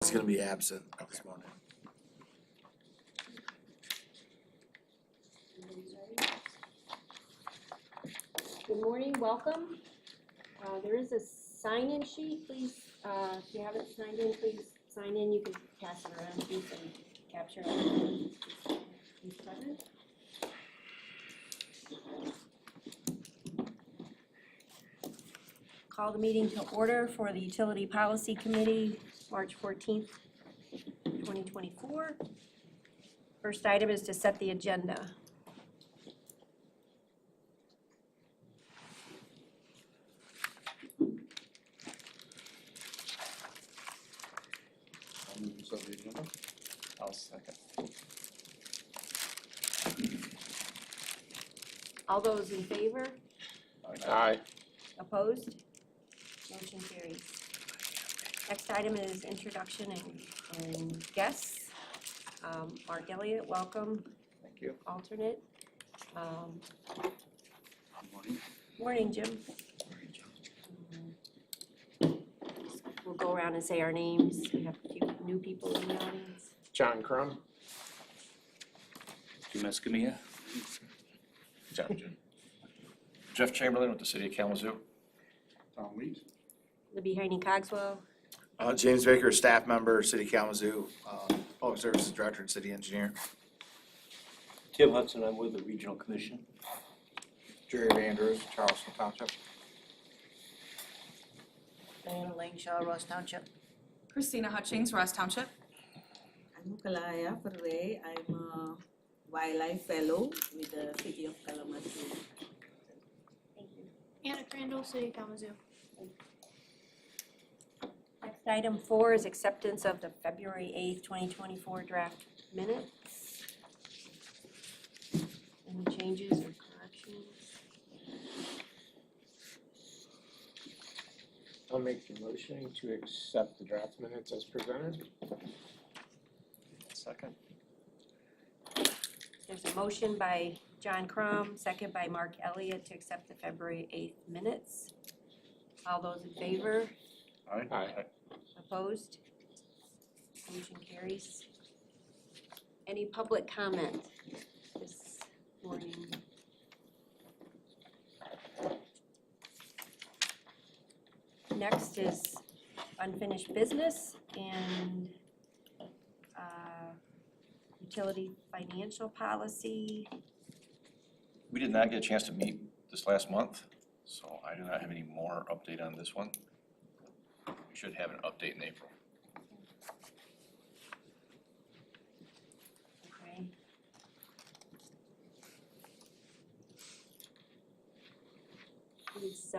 He's gonna be absent this morning. Good morning, welcome. There is a sign-in sheet, please, if you haven't signed in, please sign in. You can pass it around, please, and capture everyone who's present. Call the meeting to order for the Utility Policy Committee, March 14th, 2024. First item is to set the agenda. I'll second. All those in favor? Aye. Opposed? Motion carries. Next item is introduction and guests. Mark Elliott, welcome, Thank you. alternate. Morning. Morning, Jim. We'll go around and say our names. We have a few new people in the audience. John Crum. Jim Escamilla. Jeff Chamberlain with the City of Kalamazoo. Tom Wheat. Libby Heine Cogswell. James Baker, staff member, City Kalamazoo, Public Services Director and City Engineer. Tim Hudson, I'm with the Regional Commission. Jerry Vanders, Charleston Township. Diana Langshaw, Ross Township. Christina Hutchings, Ross Township. I'm Kalaya Ferre. I'm a wildlife fellow with the City of Kalamazoo. Thank you. Anna Crandall, City of Kalamazoo. Next item 4 is acceptance of the February 8th, 2024 draft minutes. Any changes or corrections? I'll make the motion to accept the draft minutes as presented. Second. There's a motion by John Crum, second by Mark Elliott to accept the February 8th minutes. All those in favor? Aye. Opposed? Motion carries. Any public comment this morning? Next is unfinished business and utility financial policy. We did not get a chance to meet this last month, so I do not have any more update on this one. We should have an update in April. Okay. Is,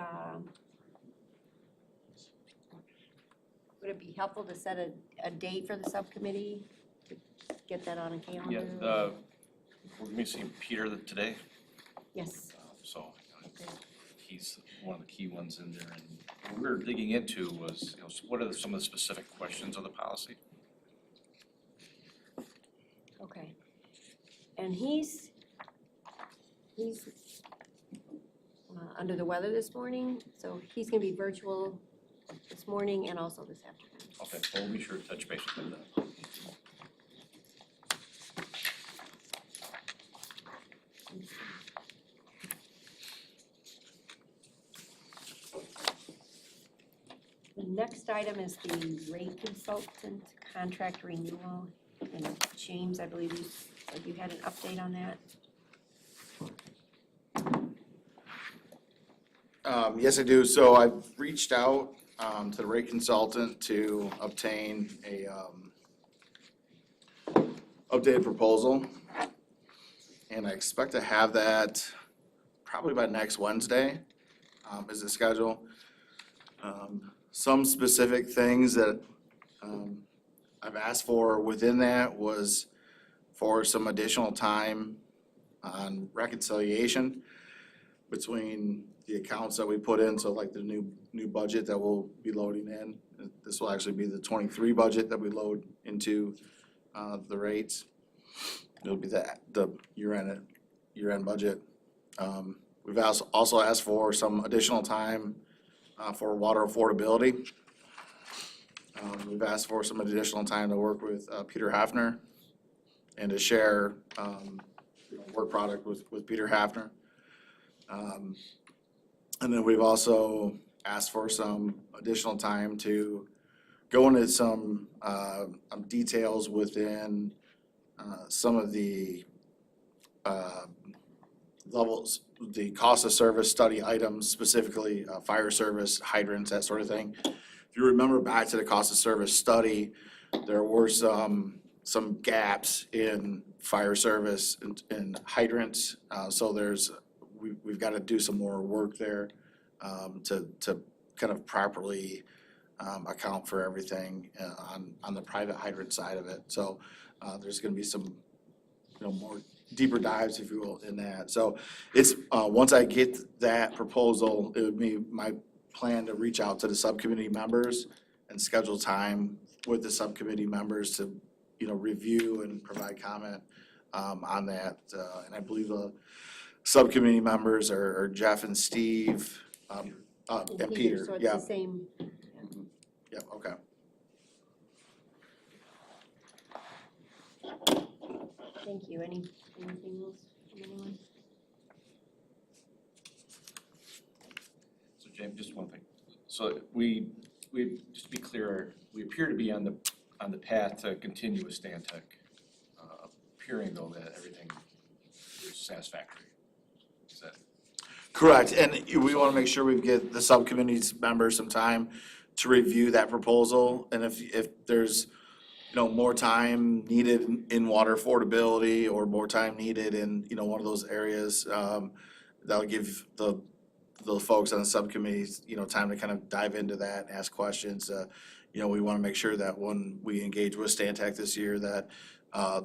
would it be helpful to set a date for the subcommittee to get that on a calendar? Yeah, we're meeting Peter today, Yes. so Okay. he's one of the key ones in there. And what we were digging into was, what are some of the specific questions of the policy? Okay. And he's under the weather this morning, so he's gonna be virtual this morning and also this afternoon. Okay, well, we'll be sure to touch base with him then. The next item is the rate consultant contract renewal. And James, I believe you had an update on that. Yes, I do. So I've reached out to the rate consultant to obtain a updated proposal. And I expect to have that probably by next Wednesday, is the schedule. Some specific things that I've asked for within that was for some additional time on reconciliation between the accounts that we put in, so like the new budget that we'll be loading in. This will actually be the 23 budget that we load into the rates. It'll be the year-end budget. We've also asked for some additional time for water affordability. We've asked for some additional time to work with Peter Hafner and to share work product with Peter Hafner. And then we've also asked for some additional time to go into some details within some of the levels, the cost of service study items, specifically fire service, hydrants, that sort of thing. If you remember back to the cost of service study, there were some gaps in fire service and hydrants. So we've got to do some more work there to kind of properly account for everything on the private hydrant side of it. So there's going to be some, more deeper dives, if you will, in that. So it's once I get that proposal, it would be my plan to reach out to the subcommittee members and schedule time with the subcommittee members to, review and provide comment on that. And I believe the subcommittee members are Jeff and Steve, and Peter, So it's yeah. the same. Yep, okay. Thank you. Anything else from anyone? So James, just one thing. So we, just to be clear, we appear to be on the path to continue with Stantec, appearing though that everything is satisfactory. Is that? Correct, and we want to make sure we get the subcommittee's members some time to review that proposal, and if there's, more time needed in water affordability or more time needed in, one of those areas, that'll give the folks on the subcommittees, time to kind of dive into that and ask questions. We want to make sure that when we engage with Stantec this year, that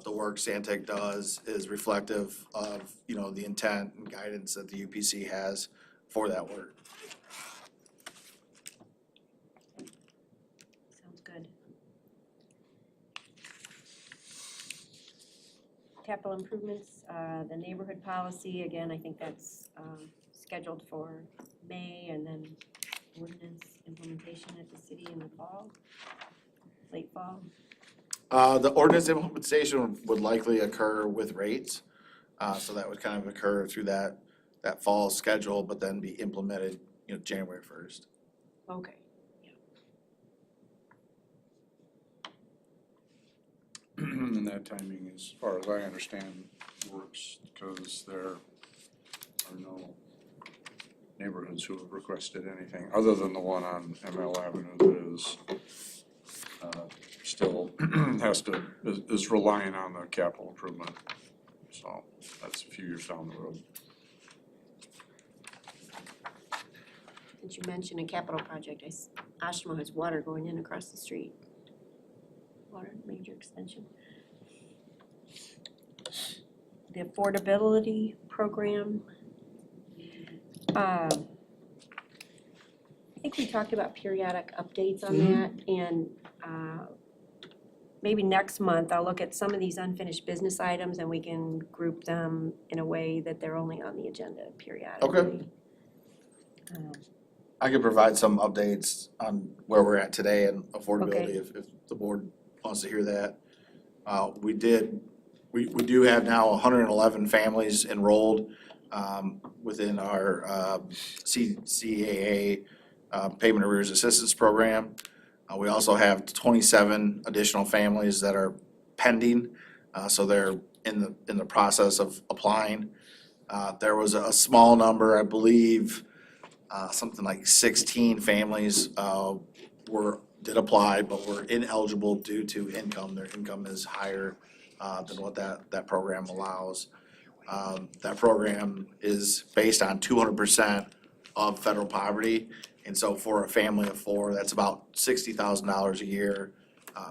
the work Stantec does is reflective of, the intent and guidance that the UPC has for that work. Sounds good. Capital improvements, the neighborhood policy, again, I think that's scheduled for May, and then ordinance implementation at the city in the fall, late fall. The ordinance implementation would likely occur with rates, so that would kind of occur through that fall schedule, but then be implemented, January 1st. Okay. And that timing, as far as I understand, works because there are no neighborhoods who have requested anything other than the one on ML Avenue that is still is relying on the capital improvement. So that's a few years down the road. Since you mentioned a capital project, Oshtemo has water going in across the street. Water major extension. The affordability program. I think we talked about periodic updates on that, and maybe next month I'll look at some of these unfinished business items and we can group them in a way that they're only on the agenda periodically. Okay. I can provide some updates on where we're at today and affordability if the board wants to hear that. We do have now 111 families enrolled within our CAA Payment Arrears Assistance Program. We also have 27 additional families that are pending, so they're in the process of applying. There was a small number, I believe, something like 16 families did apply, but were ineligible due to income. Their income is higher than what that program allows. That program is based on 200% of federal poverty. And so for a family of four, that's about $60,000 a year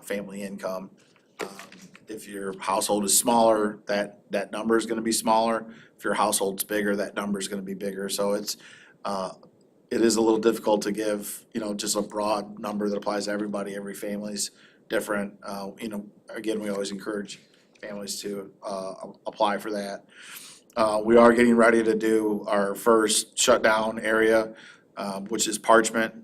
family income. If your household is smaller, that number is gonna be smaller. If your household's bigger, that number is gonna be bigger. So it is a little difficult to give, just a broad number that applies to everybody. Every family's different. Again, we always encourage families to apply for that. We are getting ready to do our first shutdown area, which is Parchment.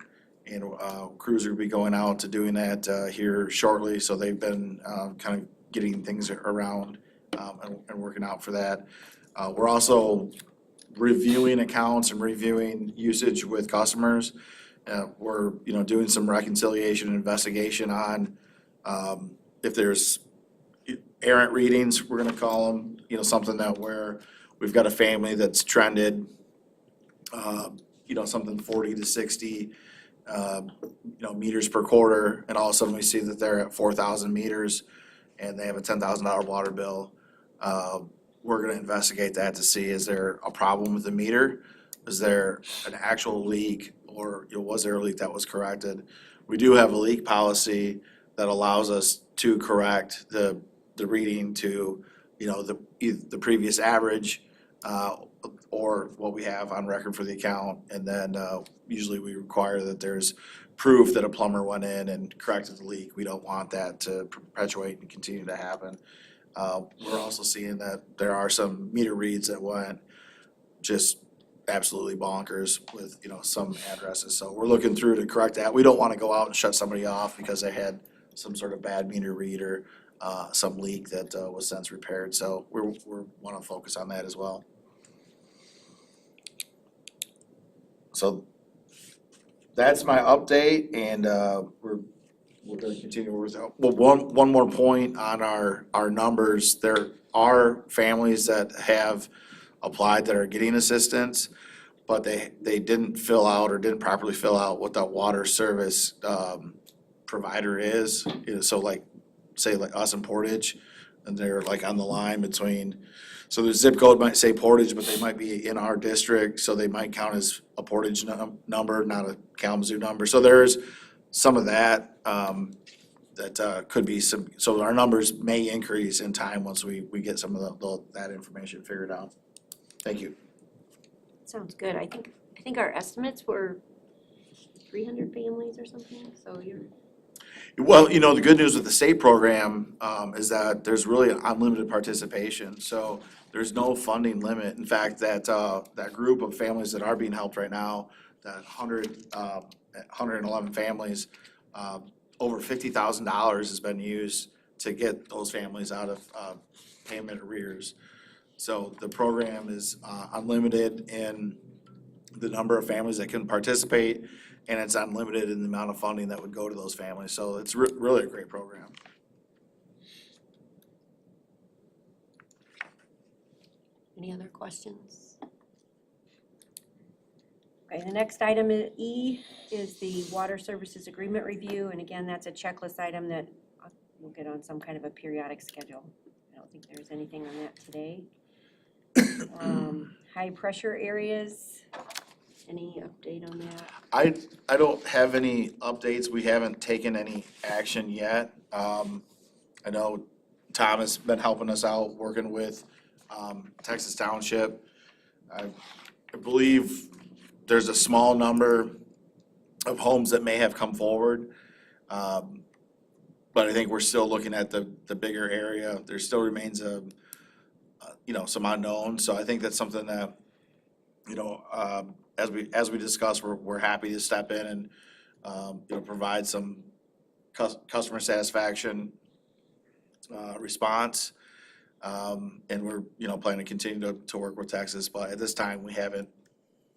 And crews will be going out to doing that here shortly, so they've been kind of getting things around and working out for that. We're also reviewing accounts and reviewing usage with customers. We're, doing some reconciliation and investigation on if there's errant readings, we're gonna call them, something that where we've got a family that's trended, something 40 to 60, meters per quarter, and all of a sudden we see that they're at 4,000 meters and they have a $10,000 water bill. We're gonna investigate that to see, is there a problem with the meter? Is there an actual leak, or was there a leak that was corrected? We do have a leak policy that allows us to correct the reading to, the previous average, or what we have on record for the account. And then usually we require that there's proof that a plumber went in and corrected the leak. We don't want that to perpetuate and continue to happen. We're also seeing that there are some meter reads that went just absolutely bonkers with, some addresses. So we're looking through to correct that. We don't wanna go out and shut somebody off because they had some sort of bad meter read or some leak that was since repaired. So we're wanna focus on that as well. So that's my update, and we're gonna continue with, well, one more point on our numbers. There are families that have applied that are getting assistance, but they didn't fill out or didn't properly fill out what the water service provider is. So like, say like us in Portage, and they're like on the line between, so the zip code might say Portage, but they might be in our district, so they might count as a Portage number, not a Kalamazoo number. So there's some of that, that could be some, so our numbers may increase in time once we get some of that information figured out. Thank you. Sounds good. I think our estimates were 300 families or something, so you're, Well, the good news with the state program is that there's really unlimited participation, so there's no funding limit. In fact, that group of families that are being helped right now, that 111 families, over $50,000 has been used to get those families out of payment arrears. So the program is unlimited in the number of families that can participate, and it's unlimited in the amount of funding that would go to those families. So it's really a great program. any other questions? Okay, the next item E is the water services agreement review, and again, that's a checklist item that we'll get on some kind of a periodic schedule. I don't think there's anything on that today. High pressure areas, any update on that? I don't have any updates. We haven't taken any action yet. I know Tom has been helping us out, working with Texas Township. I believe there's a small number of homes that may have come forward. But I think we're still looking at the bigger area. There still remains some unknown. So I think that's something that, as we discussed, we're happy to step in and provide some customer satisfaction response. And we're planning to continue to work with Texas, but at this time we haven't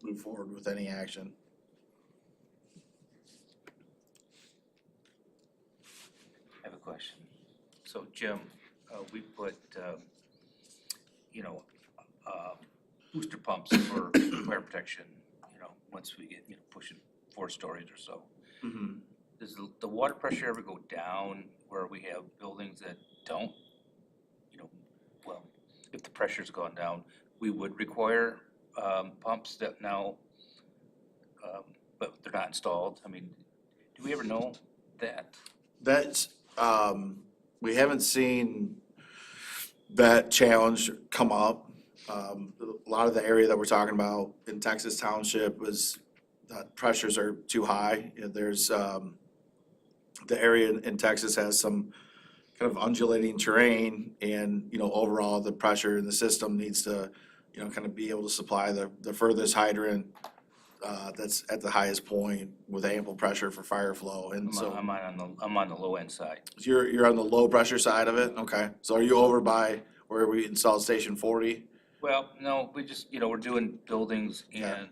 moved forward with any action. I have a question. So Jim, we put, booster pumps for fire protection, once we get, pushing 4 stories or so. Mm-hmm. Does the water pressure ever go down where we have buildings that don't? Well, if the pressure's gone down, we would require pumps that now, but they're not installed. I mean, do we ever know that? That's, we haven't seen that challenge come up. A lot of the area that we're talking about in Texas Township was that pressures are too high. There's, the area in Texas has some kind of undulating terrain, and, overall the pressure in the system needs to, kind of be able to supply the furthest hydrant that's at the highest point with ample pressure for fire flow, and so I'm on the low end side. you're on the low pressure side of it, okay? So are you over by where we installed station 40? Well, no, we just, we're doing buildings and,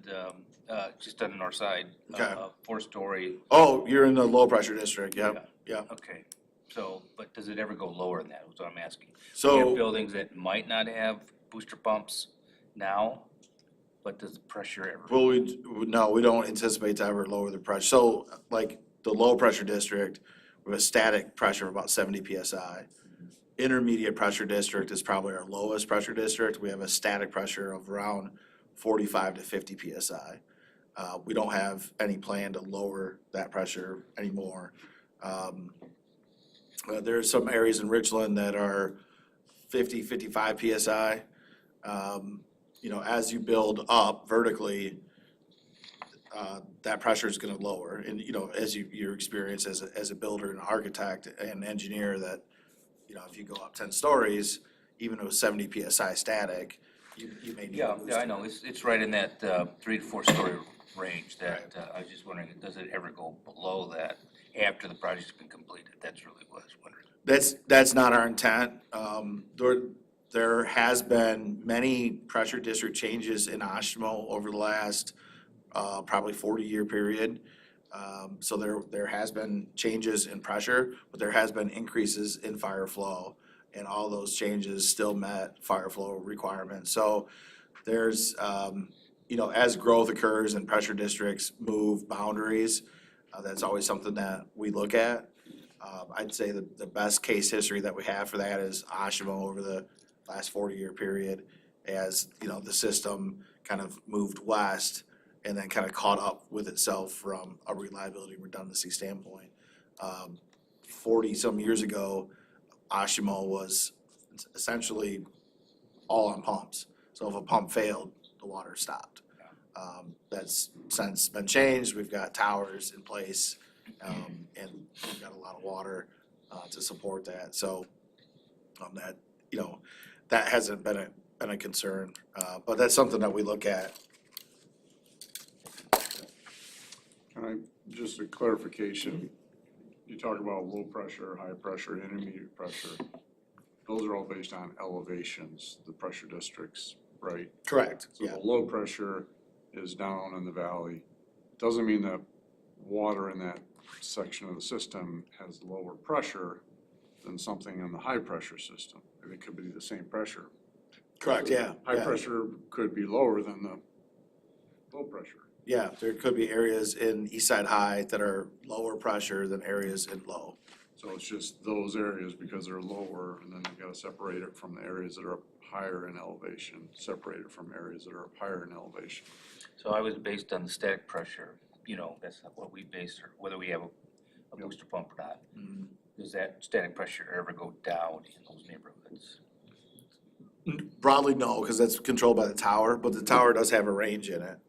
just on the north side, Okay. 4-story. Oh, you're in the low pressure district, yep, yep. Okay, so, but does it ever go lower than that, is what I'm asking? We have So, buildings that might not have booster pumps now, but does the pressure ever? well, no, we don't anticipate to ever lower the pressure. So, like, the low pressure district, we have a static pressure of about 70 PSI. Intermediate pressure district is probably our lowest pressure district. We have a static pressure of around 45 to 50 PSI. We don't have any plan to lower that pressure anymore. There are some areas in Richland that are 50, 55 PSI. As you build up vertically, that pressure is gonna lower. And, as your experience as a builder and architect and engineer that, if you go up 10 stories, even though it's 70 PSI static, you may need a Yeah, booster. I know, it's right in that 3 to 4-story range that, I was just wondering, does it ever go below that after the project's been completed? That's really what I was wondering. That's not our intent. There has been many pressure district changes in Oshtemo over the last probably 40-year period. So there has been changes in pressure, but there has been increases in fire flow, and all those changes still met fire flow requirements. So there's as growth occurs and pressure districts move boundaries, that's always something that we look at. I'd say the best case history that we have for that is Oshtemo over the last 40-year period, as the system kind of moved west and then kind of caught up with itself from a reliability and redundancy standpoint. 40-some years ago, Oshtemo was essentially all on pumps. So if a pump failed, the water stopped. That's since been changed. We've got towers in place, and we've got a lot of water to support that. So that hasn't been a concern, but that's something that we look at. Can I, just a clarification, you talk about low pressure, high pressure, intermediate pressure. Those are all based on elevations, the pressure districts, right? Correct, So yeah. the low pressure is down in the valley. Doesn't mean that water in that section of the system has lower pressure than something in the high pressure system. It could be the same pressure. Correct, yeah. High yeah. pressure could be lower than the low pressure. Yeah, there could be areas in East Side High that are lower pressure than areas in low. So it's just those areas because they're lower, and then you've got to separate it from the areas that are up higher in elevation, separate it from areas that are up higher in elevation. So I was based on the static pressure, that's not what we based, or whether we have a booster pump or not. Mhm. Does that static pressure ever go down in those neighborhoods? Broadly, no, because that's controlled by the tower, but the tower does have a range in it.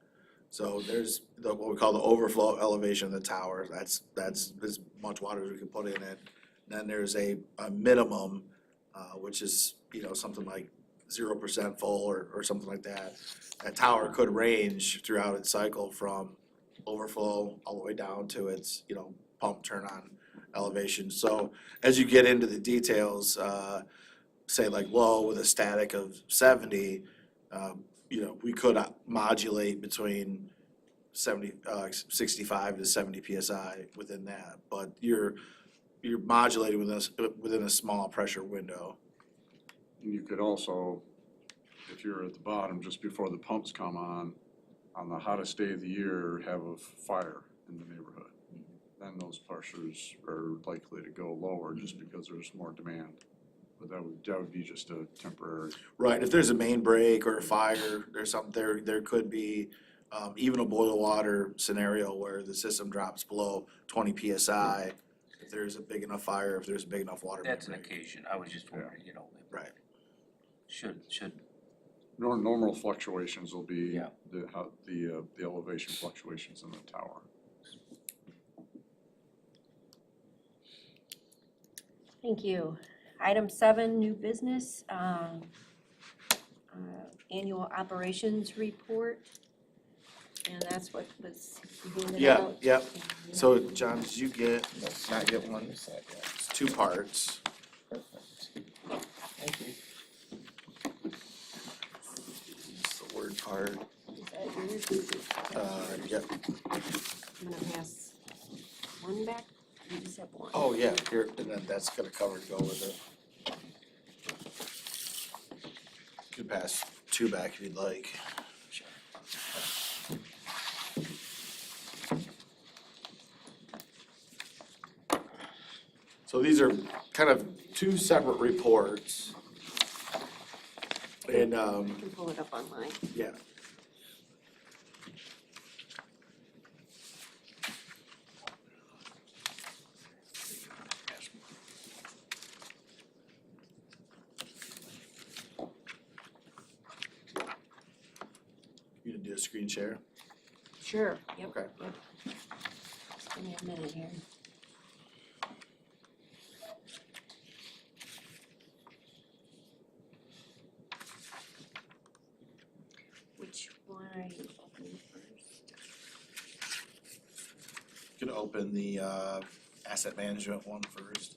So there's what we call the overflow elevation of the tower. That's as much water as we can put in it. Then there's a minimum, which is, something like 0% full or something like that. That tower could range throughout its cycle from overflow all the way down to its, pump turn on elevation. So as you get into the details, say like low with a static of 70, we could modulate between 65 to 70 PSI within that, but you're modulating within a small pressure window. And you could also, if you're at the bottom, just before the pumps come on the hottest day of the year, have a fire in the neighborhood. Then those pressures are likely to go lower just because there's more demand. But that would be just a temporary. Right, if there's a main break or a fire, there could be even a boil water scenario where the system drops below 20 PSI. If there's a big enough fire, if there's a big enough water. That's an main break. occasion, I was just wondering, Right. should, Normal fluctuations will be Yeah. the elevation fluctuations in the tower. Thank you. Item 7, new business, annual operations report. And that's what was handed Yeah, out. yep. So, John, did you not get one? What's that, yeah, It's two parts. perfect. Thank you. It's the word part. Is that yours? Yep. I'm gonna pass one back, you just have one. Oh, yeah, here, and then that's gonna cover to go with it. You can pass two back if you'd like. So these are kind of two separate reports. And, You can pull it up online. yeah. You gonna do a screen share? Sure, yep. Okay. Yep. Just give me a minute here. Which one are you opening first? You can open the asset management one first.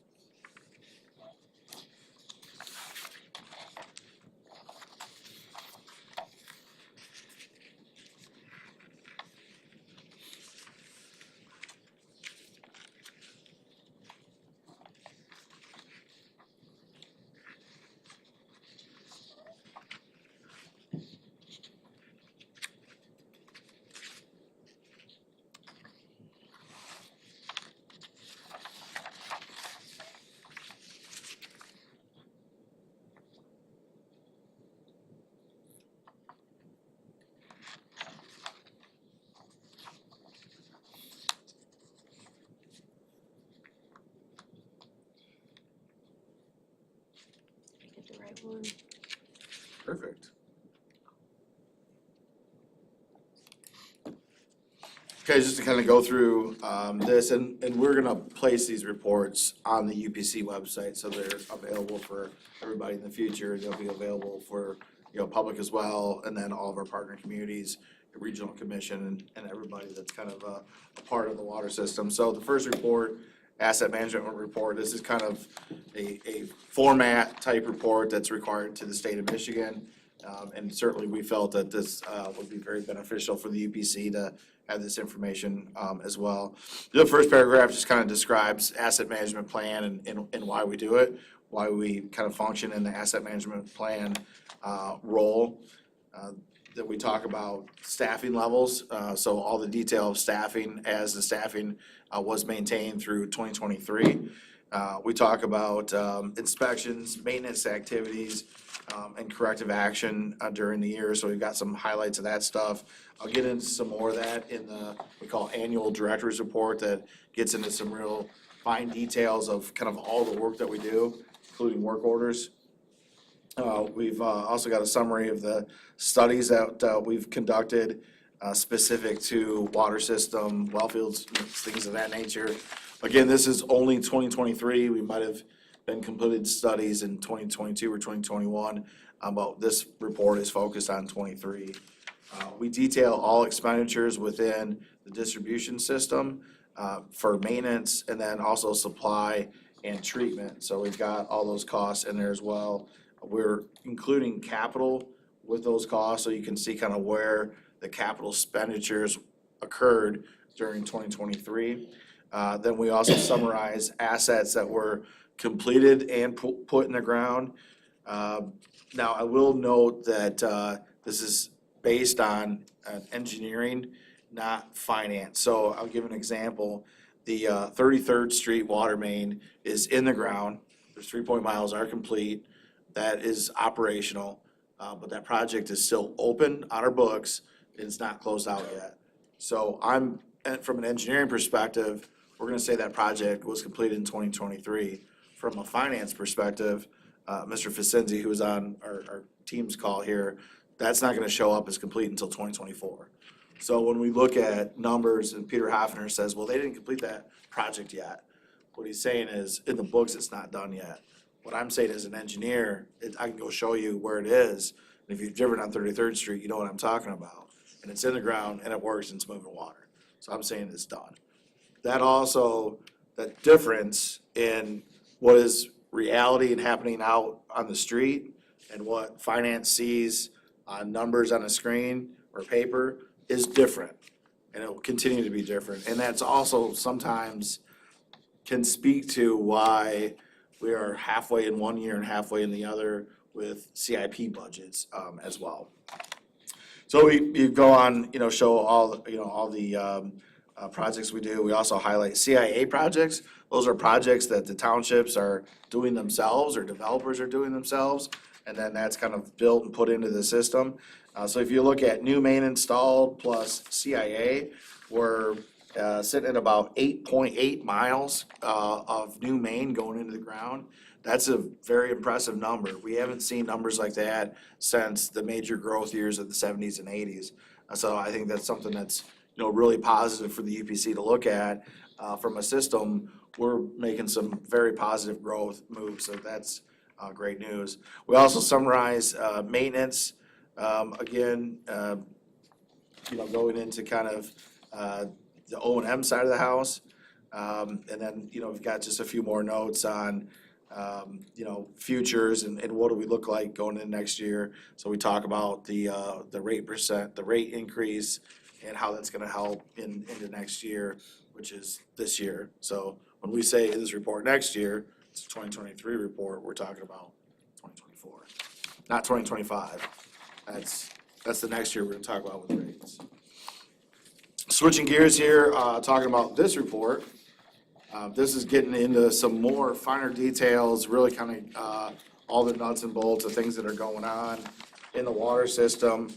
Did I get the right one? Perfect. Okay, just to kind of go through this, and we're gonna place these reports on the UPC website, so they're available for everybody in the future. They'll be available for, public as well, and then all of our partner communities, the regional commission, and everybody that's kind of a part of the water system. So the first report, asset management report, this is kind of a format type report that's required to the state of Michigan. And certainly we felt that this would be very beneficial for the UPC to have this information as well. The first paragraph just kind of describes asset management plan and why we do it, why we kind of function in the asset management plan role. That we talk about staffing levels, so all the detail of staffing as the staffing was maintained through 2023. We talk about inspections, maintenance activities, and corrective action during the year, so we've got some highlights of that stuff. I'll get into some more of that in the, we call annual director's report, that gets into some real fine details of kind of all the work that we do, including work orders. We've also got a summary of the studies that we've conducted specific to water system, well fields, things of that nature. Again, this is only 2023. We might have been completed studies in 2022 or 2021, but this report is focused on 23. We detail all expenditures within the distribution system for maintenance, and then also supply and treatment. So we've got all those costs in there as well. We're including capital with those costs, so you can see kind of where the capital expenditures occurred during 2023. Then we also summarize assets that were completed and put in the ground. Now, I will note that this is based on engineering, not finance. So I'll give an example. The 33rd Street water main is in the ground. There's 3 miles are complete. That is operational, but that project is still open on our books. It's not closed out yet. So from an engineering perspective, we're gonna say that project was completed in 2023. From a finance perspective, Mr. Ficenzi, who was on our team's call here, that's not gonna show up as complete until 2024. So when we look at numbers and Peter Hoffner says, well, they didn't complete that project yet. What he's saying is, in the books, it's not done yet. What I'm saying as an engineer, I can go show you where it is. And if you've driven on 33rd Street, you know what I'm talking about. and it's in the ground and it works and it's moving water. So I'm saying it's done. That also, that difference in what is reality and happening out on the street and what finance sees on numbers on a screen or paper is different. And it will continue to be different. And that's also sometimes can speak to why we are halfway in one year and halfway in the other with CIP budgets as well. So you go on, show all the projects we do. We also highlight CIA projects. Those are projects that the townships are doing themselves or developers are doing themselves. And then that's kind of built and put into the system. So if you look at new main installed plus CIA, we're sitting at about 8.8 miles of new main going into the ground. That's a very impressive number. We haven't seen numbers like that since the major growth years of the 70s and 80s. So I think that's something that's really positive for the UPC to look at. From a system, we're making some very positive growth moves, so that's great news. We also summarize maintenance, again, going into kind of the O&M side of the house. And then, we've got just a few more notes on, futures and what do we look like going into next year. So we talk about the rate increase and how that's gonna help into next year, which is this year. So when we say this report next year, it's a 2023 report, we're talking about 2024, not 2025. That's the next year we're gonna talk about with rates. Switching gears here, talking about this report. This is getting into some more finer details, really kind of all the nuts and bolts of things that are going on in the water system.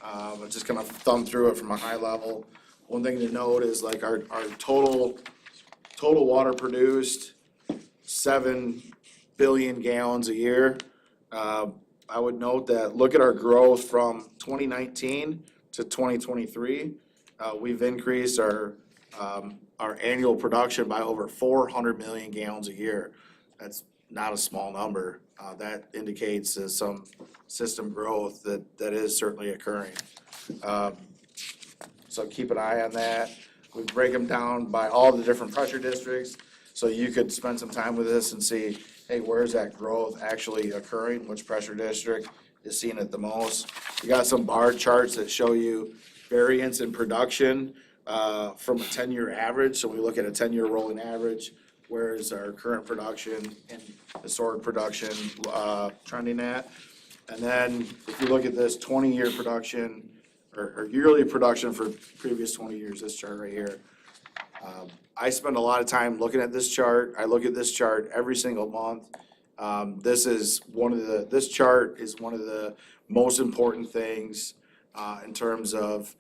I'm just gonna thumb through it from a high level. One thing to note is like our total water produced, 7 billion gallons a year. I would note that, look at our growth from 2019 to 2023. We've increased our annual production by over 400 million gallons a year. That's not a small number. That indicates some system growth that is certainly occurring. So keep an eye on that. We break them down by all the different pressure districts, so you could spend some time with this and see, hey, where's that growth actually occurring? Which pressure district is seeing it the most? We got some bar charts that show you variance in production from a 10-year average. So we look at a 10-year rolling average, where is our current production and historic production trending at? And then if you look at this 20-year production or yearly production for previous 20 years, this chart right here. I spend a lot of time looking at this chart. I look at this chart every single month. This chart is one of the most important things in terms of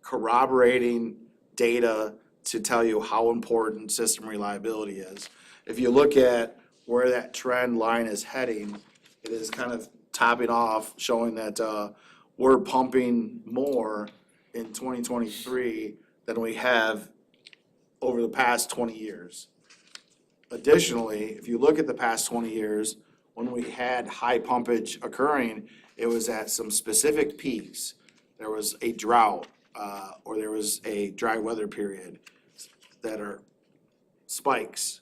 corroborating data to tell you how important system reliability is. If you look at where that trend line is heading, it is kind of topping off, showing that we're pumping more in 2023 than we have over the past 20 years. Additionally, if you look at the past 20 years, when we had high pumpage occurring, it was at some specific peaks. There was a drought, or there was a dry weather period that are spikes.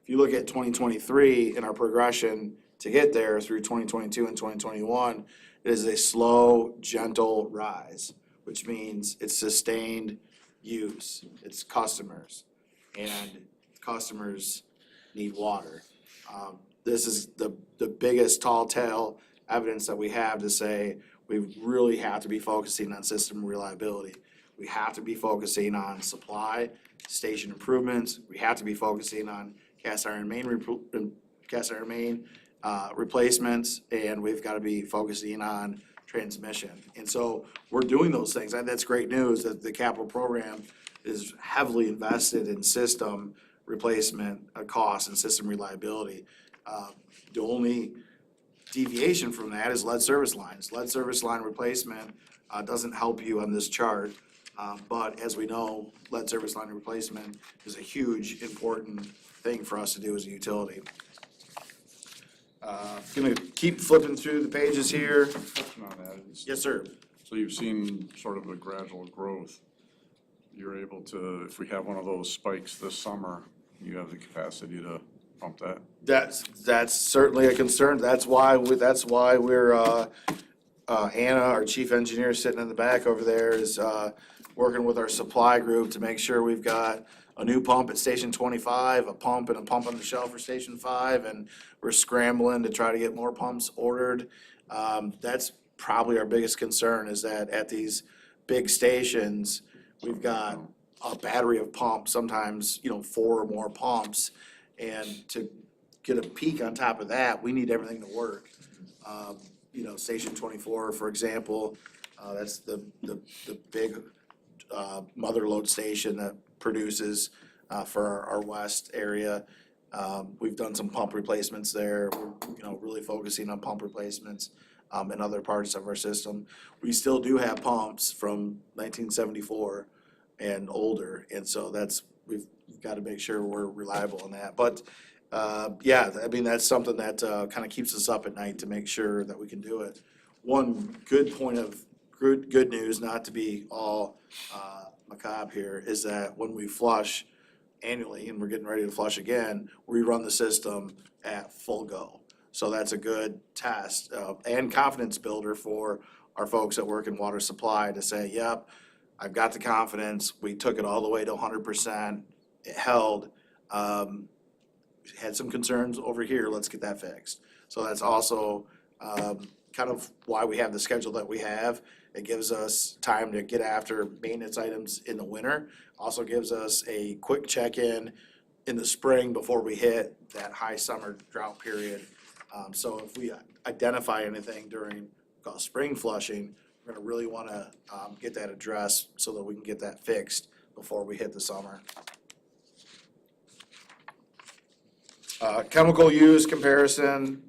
If you look at 2023 in our progression to get there through 2022 and 2021, it is a slow, gentle rise, which means it's sustained use. It's customers, and customers need water. This is the biggest tall tale evidence that we have to say we really have to be focusing on system reliability. We have to be focusing on supply, station improvements. We have to be focusing on cast iron main replacements, and we've got to be focusing on transmission. And so we're doing those things, and that's great news that the capital program is heavily invested in system replacement costs and system reliability. The only deviation from that is lead service lines. Lead service line replacement doesn't help you on this chart, but as we know, lead service line replacement is a huge, important thing for us to do as a utility. Gonna keep flipping through the pages here. Question on that is, Yes, sir. so you've seen sort of a gradual growth. You're able to, if we have one of those spikes this summer, you have the capacity to pump that? That's certainly a concern. That's why we're, Anna, our chief engineer, sitting in the back over there, is working with our supply group to make sure we've got a new pump at Station 25, a pump on the shelf for Station 5, and we're scrambling to try to get more pumps ordered. That's probably our biggest concern, is that at these big stations, we've got a battery of pumps, sometimes, 4 or more pumps. And to get a peak on top of that, we need everything to work. Station 24, for example, that's the big mother load station that produces for our west area. We've done some pump replacements there. We're, really focusing on pump replacements in other parts of our system. We still do have pumps from 1974 and older, and so we've got to make sure we're reliable on that. But that's something that kind of keeps us up at night to make sure that we can do it. One good point of good news, not to be all macabre here, is that when we flush annually, and we're getting ready to flush again, we run the system at full go. So that's a good test and confidence builder for our folks that work in water supply to say, yep, I've got the confidence. We took it all the way to 100%. It held. Had some concerns over here. Let's get that fixed. So that's also kind of why we have the schedule that we have. It gives us time to get after maintenance items in the winter. Also gives us a quick check-in in the spring before we hit that high summer drought period. So if we identify anything during spring flushing, we're gonna really wanna get that addressed so that we can get that fixed before we hit the summer. Chemical use comparison,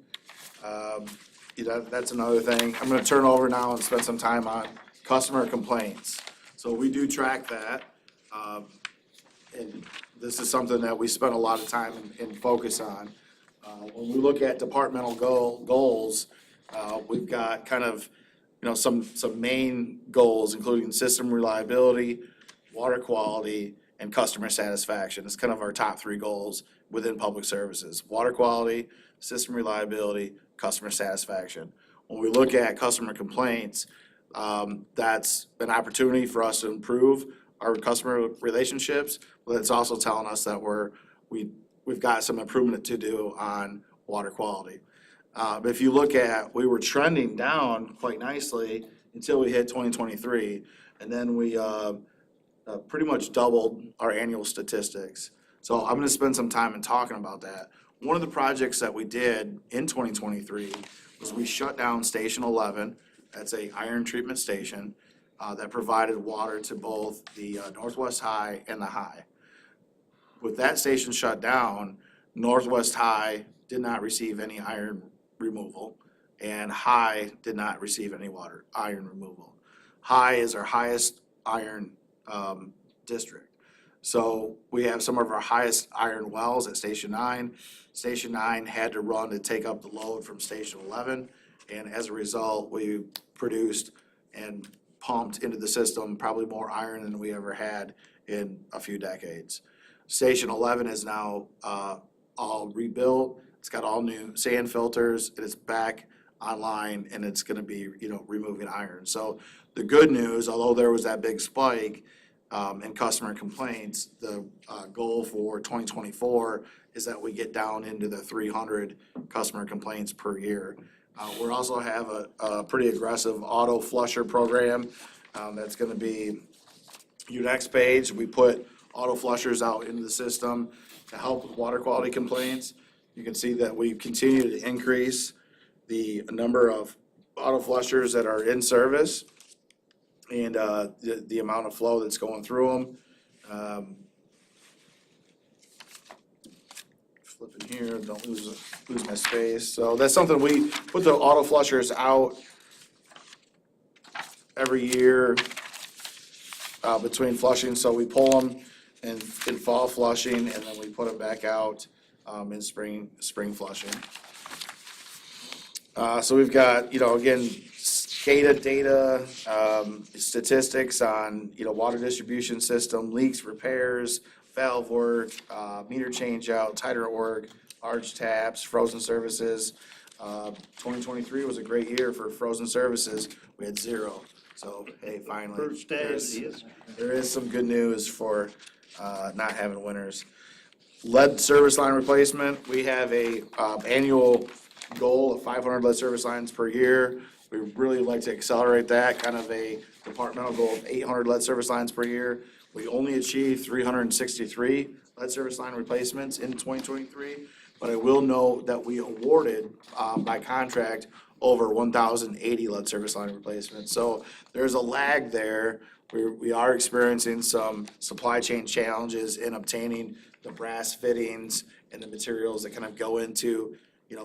that's another thing. I'm gonna turn over now and spend some time on customer complaints. So we do track that. And this is something that we spend a lot of time and focus on. When we look at departmental goals, we've got kind of, some main goals, including system reliability, water quality, and customer satisfaction. It's kind of our top 3 goals within public services: water quality, system reliability, customer satisfaction. When we look at customer complaints, that's an opportunity for us to improve our customer relationships, but it's also telling us that we've got some improvement to do on water quality. But if you look at, we were trending down quite nicely until we hit 2023, and then we pretty much doubled our annual statistics. So I'm gonna spend some time in talking about that. One of the projects that we did in 2023 was we shut down Station 11. That's a iron treatment station that provided water to both the Northwest High and the High. With that station shut down, Northwest High did not receive any iron removal, and High did not receive any iron removal. High is our highest iron district. So we have some of our highest iron wells at Station 9. Station 9 had to run to take up the load from Station 11, and as a result, we produced and pumped into the system probably more iron than we ever had in a few decades. Station 11 is now all rebuilt. It's got all new sand filters, and it's back online, and it's gonna be, removing iron. So the good news, although there was that big spike in customer complaints, the goal for 2024 is that we get down into the 300 customer complaints per year. We also have a pretty aggressive auto flusher program that's gonna be your next page. We put auto flushers out into the system to help with water quality complaints. You can see that we continue to increase the number of auto flushers that are in service and the amount of flow that's going through them. Flipping here, don't lose my space. So that's something, we put the auto flushers out every year between flushing. So we pull them in fall flushing, and then we put them back out in spring flushing. So we've got, again, SCADA data, statistics on, water distribution system, leaks, repairs, valve work, meter change out, hydrant work, arch taps, frozen services. 2023 was a great year for frozen services. We had 0. So, hey, finally, First day of the year. there is some good news for not having winners. Lead service line replacement, we have a annual goal of 500 lead service lines per year. We really like to accelerate that, kind of a departmental goal of 800 lead service lines per year. We only achieved 363 lead service line replacements in 2023, but I will note that we awarded by contract over 1,080 lead service line replacements. So there's a lag there. We are experiencing some supply chain challenges in obtaining the brass fittings and the materials that kind of go into,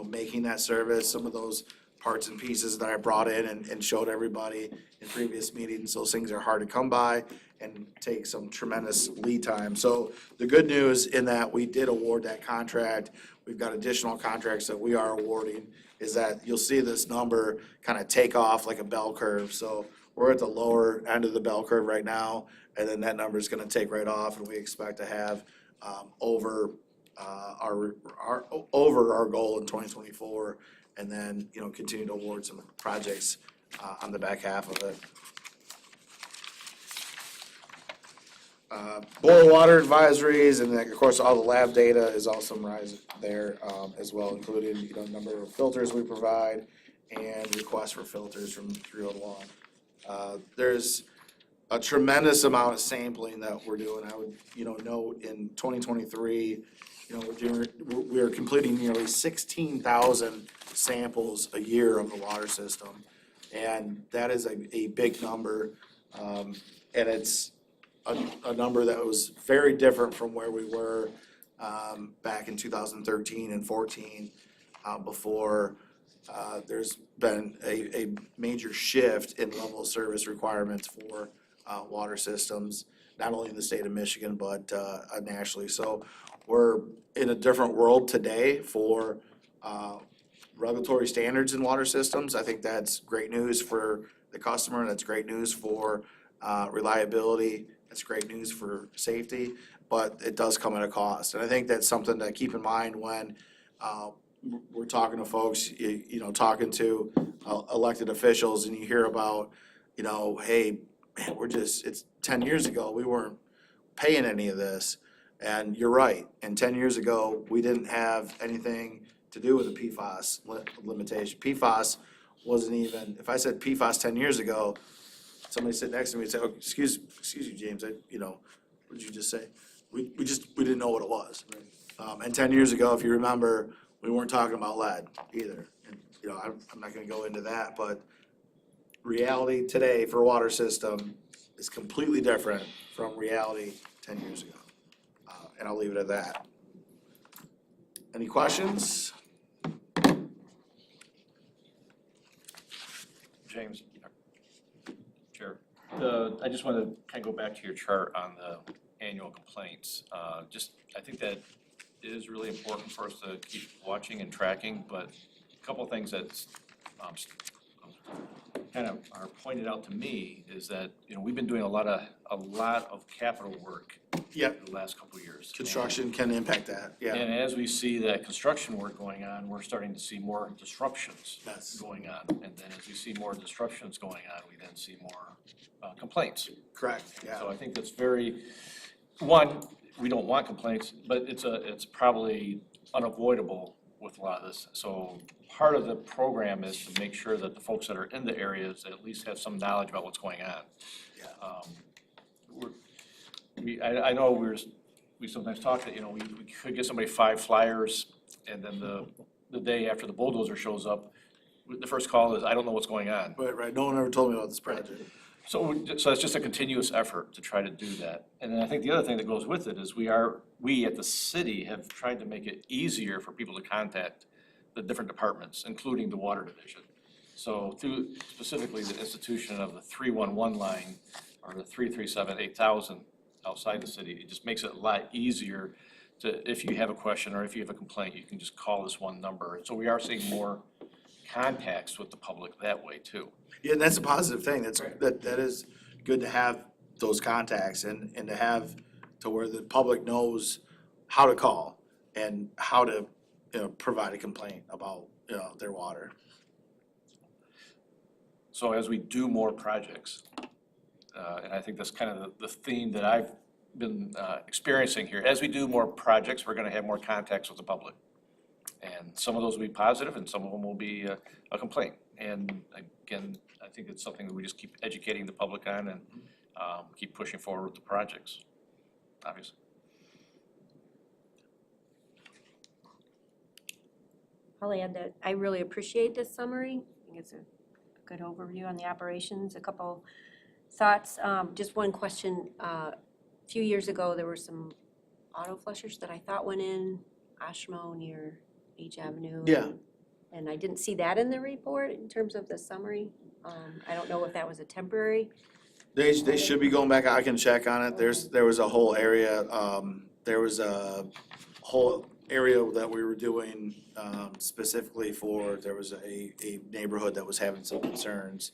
making that service. Some of those parts and pieces that I brought in and showed everybody in previous meetings, those things are hard to come by and take some tremendous lead time. So the good news in that we did award that contract, we've got additional contracts that we are awarding, is that you'll see this number kind of take off like a bell curve. So we're at the lower end of the bell curve right now, and then that number is gonna take right off, and we expect to have over our goal in 2024, and then, continue to award some projects on the back half of it. Boil water advisories, and then, of course, all the lab data is all summarized there, as well, including, number of filters we provide and requests for filters from 301. There's a tremendous amount of sampling that we're doing. I would, note in 2023, we are completing nearly 16,000 samples a year of the water system. And that is a big number. And it's a number that was very different from where we were back in 2013 and 14, before there's been a major shift in level of service requirements for water systems, not only in the state of Michigan, but nationally. So we're in a different world today for regulatory standards in water systems. I think that's great news for the customer. That's great news for reliability. That's great news for safety, but it does come at a cost. And I think that's something to keep in mind when we're talking to folks, talking to elected officials, and you hear about, hey, man, it's 10 years ago, we weren't paying any of this. And you're right. And 10 years ago, we didn't have anything to do with the PFAS limitation. PFAS wasn't even, if I said PFAS 10 years ago, somebody sit next to me and say, oh, excuse you, James, what did you just say? We didn't know what it was. And 10 years ago, if you remember, we weren't talking about lead either. And, I'm not gonna go into that, but reality today for water system is completely different from reality 10 years ago. And I'll leave it at that. Any questions? James, Chair, I just want to kind of go back to your chart on the annual complaints. I think that is really important for us to keep watching and tracking, but a couple of things that kind of are pointed out to me is that, we've been doing a lot of capital work Yep. the last couple of years. Construction can impact that, yeah. And as we see that construction work going on, we're starting to see more disruptions Yes. going on. And then as we see more disruptions going on, we then see more complaints. Correct, yeah. So I think that's we don't want complaints, but it's probably unavoidable with a lot of this. So part of the program is to make sure that the folks that are in the areas at least have some knowledge about what's going on. Yeah. I know we sometimes talk that, we could get somebody 5 flyers, and then the day after the bulldozer shows up, the first call is, I don't know what's going on. Right, no one ever told me about this project. So it's just a continuous effort to try to do that. And then I think the other thing that goes with it is we at the city have tried to make it easier for people to contact the different departments, including the water division. So through specifically the institution of the 311 line or the 337-8000 outside the city, it just makes it a lot easier to, if you have a question or if you have a complaint, you can just call this one number. So we are seeing more contacts with the public that way too. Yeah, and that's a positive thing. Right. That is good to have those contacts and to have to where the public knows how to call and how to, provide a complaint about, their water. So as we do more projects, and I think that's kind of the theme that I've been experiencing here, as we do more projects, we're gonna have more contacts with the public. And some of those will be positive and some of them will be a complaint. And again, I think it's something that we just keep educating the public on and keep pushing forward with the projects, obviously. I'll add that I really appreciate this summary. I think it's a good overview on the operations. A couple thoughts, just one question. A few years ago, there were some auto flushers that I thought went in Oshtemo near H Avenue. Yeah. And I didn't see that in the report in terms of the summary. I don't know if that was a temporary. They should be going back. I can check on it. There was a whole area, there was a whole area that we were doing specifically for, there was a neighborhood that was having some concerns.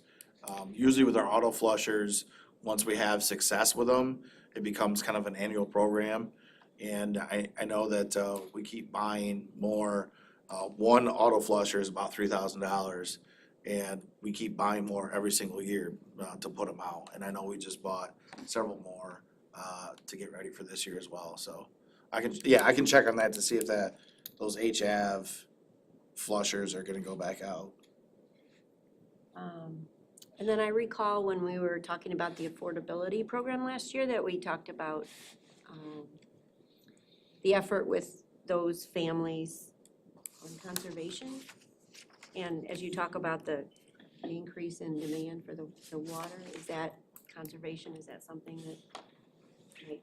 Usually with our auto flushers, once we have success with them, it becomes kind of an annual program. And I know that we keep buying more. One auto flusher is about $3,000. And we keep buying more every single year to put them out. And I know we just bought several more to get ready for this year as well. So I can check on that to see if those HAV flushers are gonna go back out. And then I recall when we were talking about the affordability program last year that we talked about the effort with those families on conservation. And as you talk about the increase in demand for the water, is that conservation, is that something that might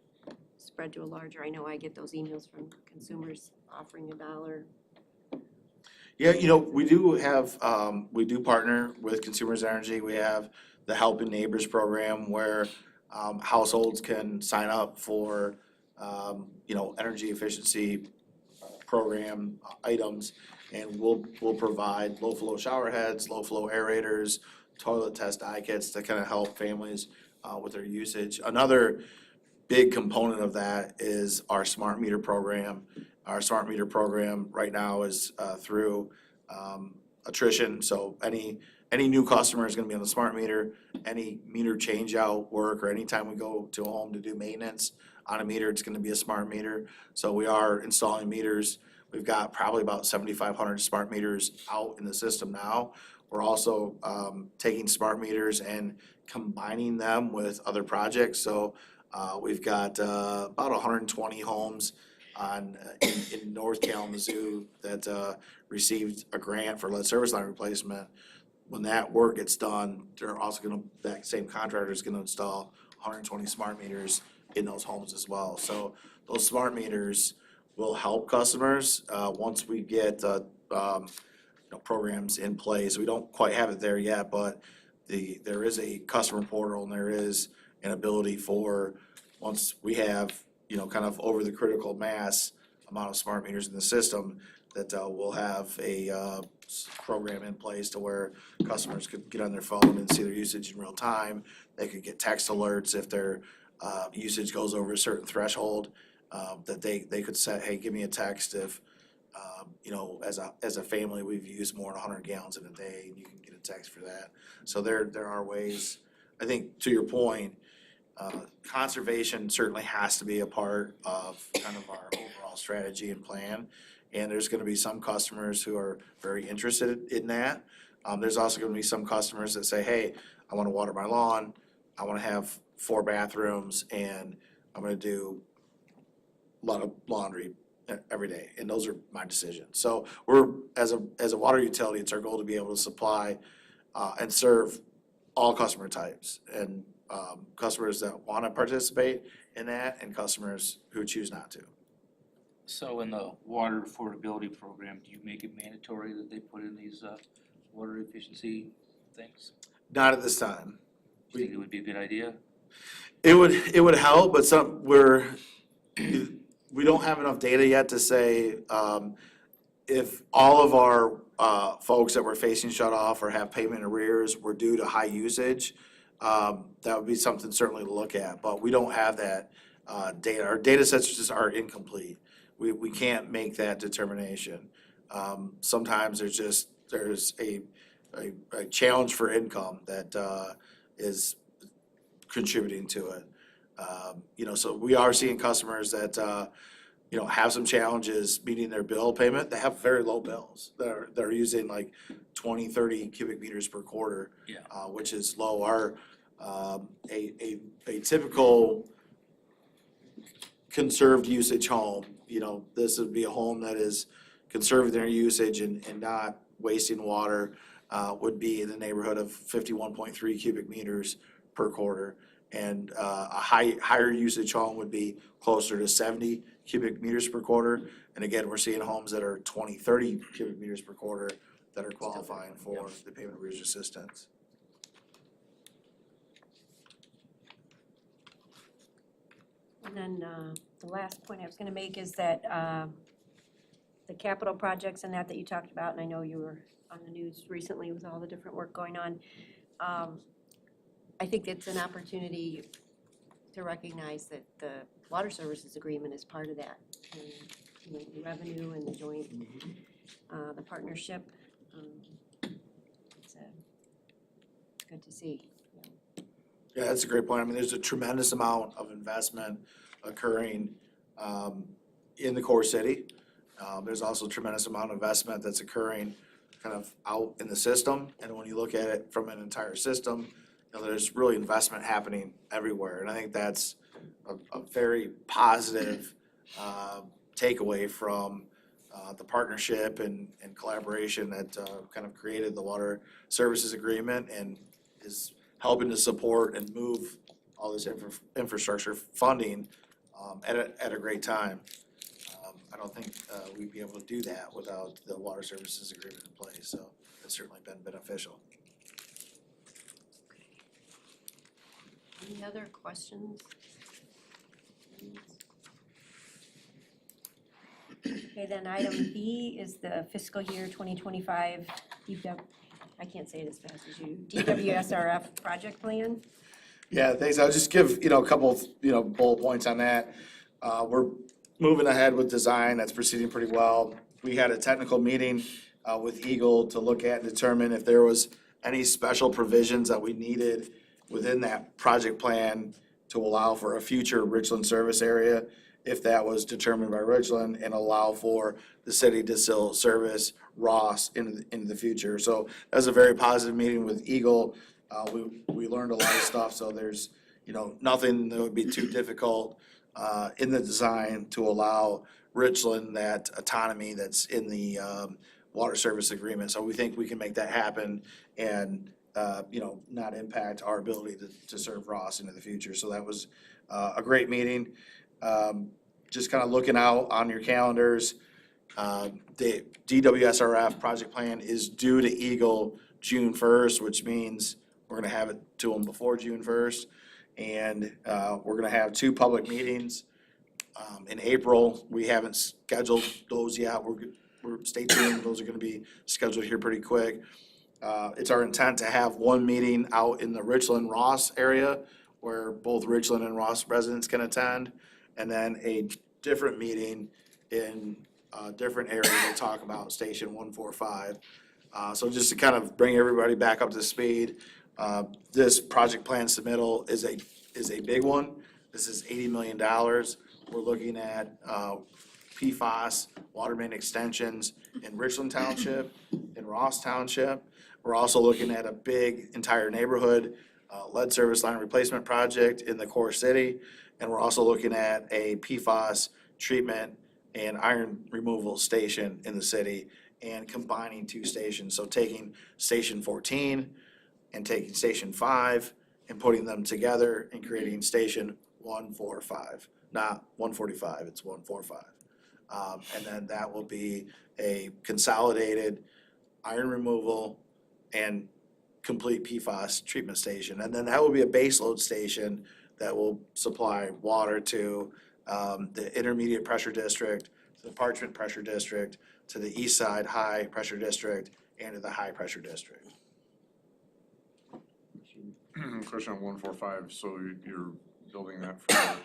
spread to a larger, I know I get those emails from consumers offering $1. Yeah, we do have, we do partner with Consumers Energy. We have the Helping Neighbors program where households can sign up for, energy efficiency program items. And we'll provide low flow shower heads, low flow aerators, toilet test dye kits to kind of help families with their usage. Another big component of that is our smart meter program. Our smart meter program right now is through attrition, so any new customer is gonna be on the smart meter. Any meter change out work or anytime we go to a home to do maintenance on a meter, it's gonna be a smart meter. So we are installing meters. We've got probably about 7,500 smart meters out in the system now. We're also taking smart meters and combining them with other projects. So we've got about 120 homes in North Kalamazoo that received a grant for lead service line replacement. When that work gets done, they're also that same contractor is gonna install 120 smart meters in those homes as well. So those smart meters will help customers once we get programs in place. We don't quite have it there yet, but there is a customer portal and there is an ability for, once we have, kind of over the critical mass amount of smart meters in the system, that we'll have a program in place to where customers could get on their phone and see their usage in real time. They could get text alerts if their usage goes over a certain threshold, that they could say, hey, give me a text if, as a family, we've used more than 100 gallons in a day, and you can get a text for that. So there are ways, I think, to your point, conservation certainly has to be a part of kind of our overall strategy and plan. And there's gonna be some customers who are very interested in that. There's also gonna be some customers that say, hey, I wanna water my lawn, I wanna have 4 bathrooms, and I'm gonna do a lot of laundry every day, and those are my decisions. So we're, as a water utility, it's our goal to be able to supply and serve all customer types, and customers that wanna participate in that, and customers who choose not to. So in the water affordability program, do you make it mandatory that they put in these water efficiency things? Not at this time. Do you think it would be a good idea? It would help, but we don't have enough data yet to say, if all of our folks that were facing shut off or have payment arrears were due to high usage, that would be something certainly to look at, but we don't have that data. Our data sets just are incomplete. We can't make that determination. Sometimes there's a challenge for income that is contributing to it. So we are seeing customers that have some challenges meeting their bill payment. They have very low bills. They're using like 20, 30 cubic meters per quarter. Yeah. Which is low. Our a typical conserved usage home, this would be a home that is conserving their usage and not wasting water, would be in the neighborhood of 51.3 cubic meters per quarter. And a higher usage home would be closer to 70 cubic meters per quarter. And again, we're seeing homes that are 20, 30 cubic meters per quarter that are qualifying for the payment arrears assistance. And then the last point I was gonna make is that the capital projects and that you talked about, and I know you were on the news recently with all the different work going on. I think it's an opportunity to recognize that the water services agreement is part of that. And, the revenue and the joint, the partnership, it's good to see. Yeah, that's a great point. I mean, there's a tremendous amount of investment occurring in the core city. There's also a tremendous amount of investment that's occurring kind of out in the system. And when you look at it from an entire system, there's really investment happening everywhere. And I think that's a very positive takeaway from the partnership and collaboration that kind of created the water services agreement and is helping to support and move all this infrastructure funding at a great time. I don't think we'd be able to do that without the water services agreement in place, so it's certainly been beneficial. Any other questions? Okay, then item B is the fiscal year 2025 I can't say it as fast as you, DWSRF project plan. Yeah, thanks. I'll just give, a couple of, bullet points on that. We're moving ahead with design. That's proceeding pretty well. We had a technical meeting with Eagle to look at and determine if there was any special provisions that we needed within that project plan to allow for a future Richland service area, if that was determined by Richland, and allow for the city to still service Ross into the future. So that was a very positive meeting with Eagle. We learned a lot of stuff, so there's, nothing that would be too difficult in the design to allow Richland that autonomy that's in the water service agreement. So we think we can make that happen and, not impact our ability to serve Ross into the future. So that was a great meeting. Just kind of looking out on your calendars, the DWSRF project plan is due to Eagle June 1st, which means we're gonna have it to them before June 1st. And we're gonna have 2 public meetings in April. We haven't scheduled those yet. We're stay tuned. Those are gonna be scheduled here pretty quick. It's our intent to have 1 meeting out in the Richland-Ross area where both Richland and Ross residents can attend, and then a different meeting in a different area to talk about Station 145. So just to kind of bring everybody back up to speed, this project plan submittal is a big one. This is $80 million. We're looking at PFAS, water main extensions in Richland Township, in Ross Township. We're also looking at a big entire neighborhood lead service line replacement project in the core city. And we're also looking at a PFAS treatment and iron removal station in the city and combining 2 stations. So taking Station 14 and taking Station 5 and putting them together and creating Station 145. Not 145, it's 145. And then that will be a consolidated iron removal and complete PFAS treatment station. And then that will be a baseload station that will supply water to the intermediate pressure district, the Parchment pressure district, to the east side high pressure district and to the high pressure district. Question on 145, so you're building that for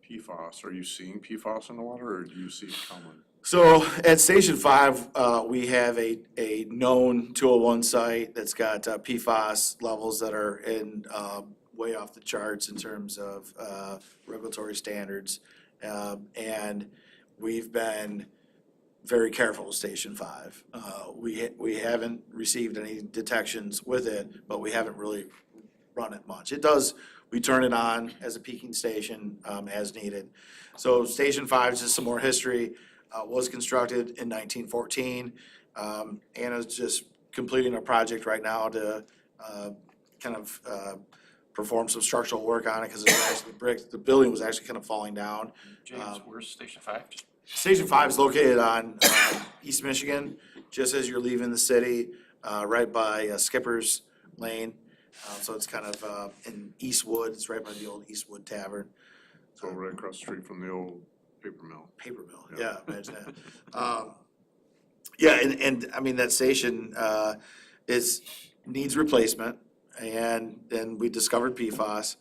PFAS. Are you seeing PFAS in the water, or do you see it coming? So at Station 5, we have a known 201 site that's got PFAS levels that are in way off the charts in terms of regulatory standards. And we've been very careful with Station 5. We haven't received any detections with it, but we haven't really run it much. It does, we turn it on as a peaking station as needed. So Station 5 is just some more history. Was constructed in 1914. Anna's just completing a project right now to kind of perform some structural work on it because the building was actually kind of falling down. James, where's Station 5? Station 5 is located on East Michigan, just as you're leaving the city, right by Skipper's Lane. So it's kind of in Eastwood, it's right by the old Eastwood Tavern. So right across the street from the old paper mill. Paper mill, yeah, imagine that. Yeah, and I mean, that station needs replacement, and then we discovered PFAS.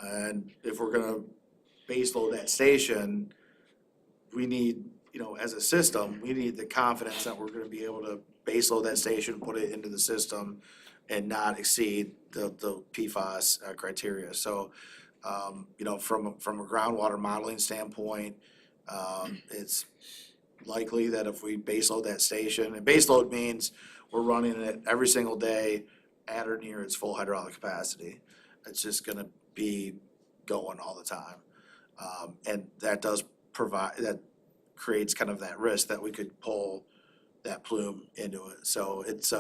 And if we're gonna baseload that station, we need, as a system, we need the confidence that we're gonna be able to baseload that station, put it into the system, and not exceed the PFAS criteria. So, from a groundwater modeling standpoint, it's likely that if we baseload that station, and baseload means we're running it every single day at or near its full hydraulic capacity. It's just gonna be going all the time. And that does that creates kind of that risk that we could pull that plume into it. So it's,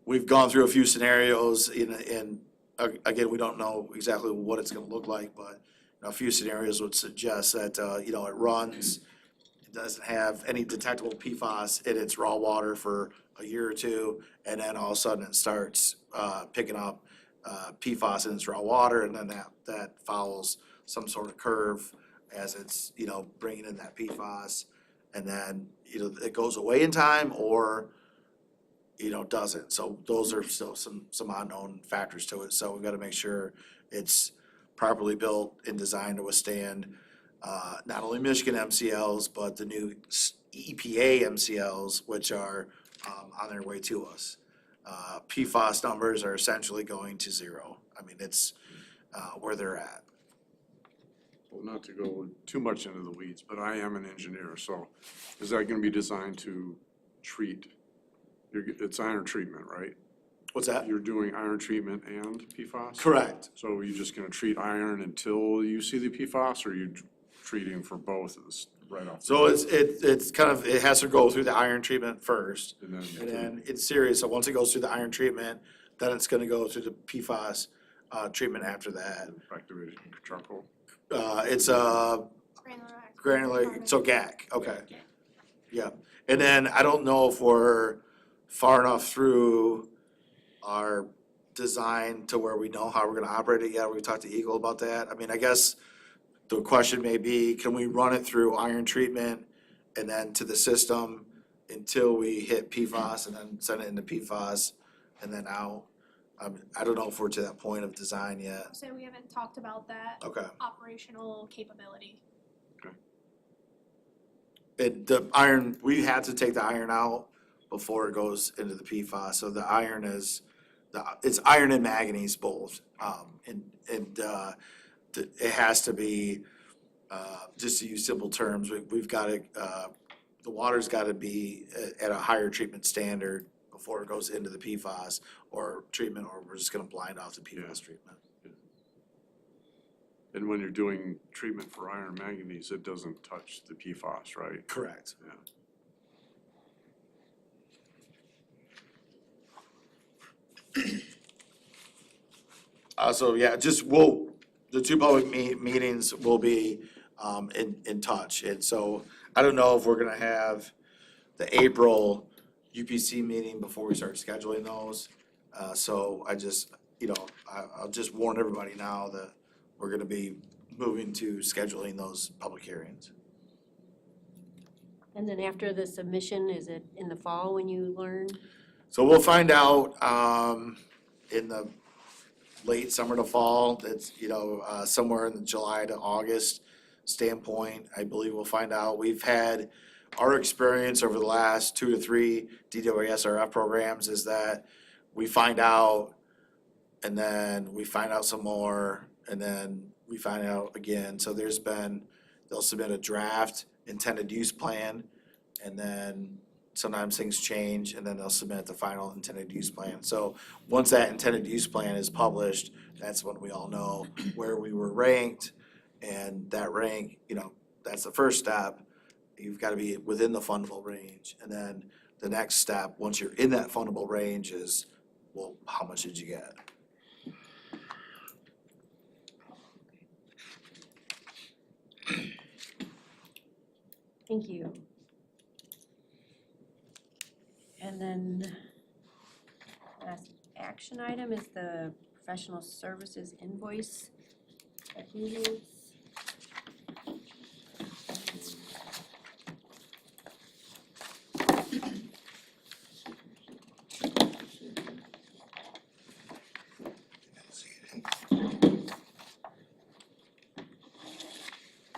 we've gone through a few scenarios and again, we don't know exactly what it's gonna look like, but a few scenarios would suggest that, it runs, it doesn't have any detectable PFAS in its raw water for a year or two, and then all of a sudden it starts picking up PFAS in its raw water, and then that follows some sort of curve as it's, bringing in that PFAS, and then, it goes away in time or, doesn't. So those are still some unknown factors to it. So we've got to make sure it's properly built and designed to withstand not only Michigan MCLs, but the new EPA MCLs, which are on their way to us. PFAS numbers are essentially going to zero. I mean, it's where they're at. Well, not to go too much into the weeds, but I am an engineer, so is that gonna be designed to treat? It's iron treatment, right? What's that? You're doing iron treatment and PFAS? Correct. So are you just gonna treat iron until you see the PFAS, or are you treating for both of this right off? So it's kind of, it has to go through the iron treatment first, And and then it's serious. So once it goes through the iron treatment, then it's gonna go through the PFAS treatment after that. activated charcoal? It's Granular. granular, so GAC, okay. Yeah, and then I don't know if we're far enough through our design to where we know how we're gonna operate it yet. We talked to Eagle about that. I mean, I guess the question may be, can we run it through iron treatment and then to the system until we hit PFAS and then send it into PFAS and then out? I don't know if we're to that point of design yet. So we haven't talked about that Okay. operational capability. The iron, we had to take the iron out before it goes into the PFAS, so the iron is, it's iron and manganese both. It has to be, just to use simple terms, we've got to, the water's got to be at a higher treatment standard before it goes into the PFAS or treatment, or we're just gonna blind off the PFAS treatment. And when you're doing treatment for iron manganese, it doesn't touch the PFAS, right? Correct. So yeah, the two public meetings will be in touch, and so I don't know if we're gonna have the April UPC meeting before we start scheduling those. So I just, I'll just warn everybody now that we're gonna be moving to scheduling those public hearings. And then after the submission, is it in the fall when you learn? So we'll find out, in the late summer to fall, that's, somewhere in the July to August standpoint, I believe we'll find out. We've had, our experience over the last 2 to 3 DWSRF programs is that we find out, and then we find out some more, and then we find out again. So they'll submit a draft intended use plan, and then sometimes things change, and then they'll submit the final intended use plan. So once that intended use plan is published, that's when we all know where we were ranked, and that rank, that's the first step. You've gotta be within the fundable range, and then the next step, once you're in that fundable range, is, well, how much did you get? Thank you. And then last action item is the professional services invoice approvals.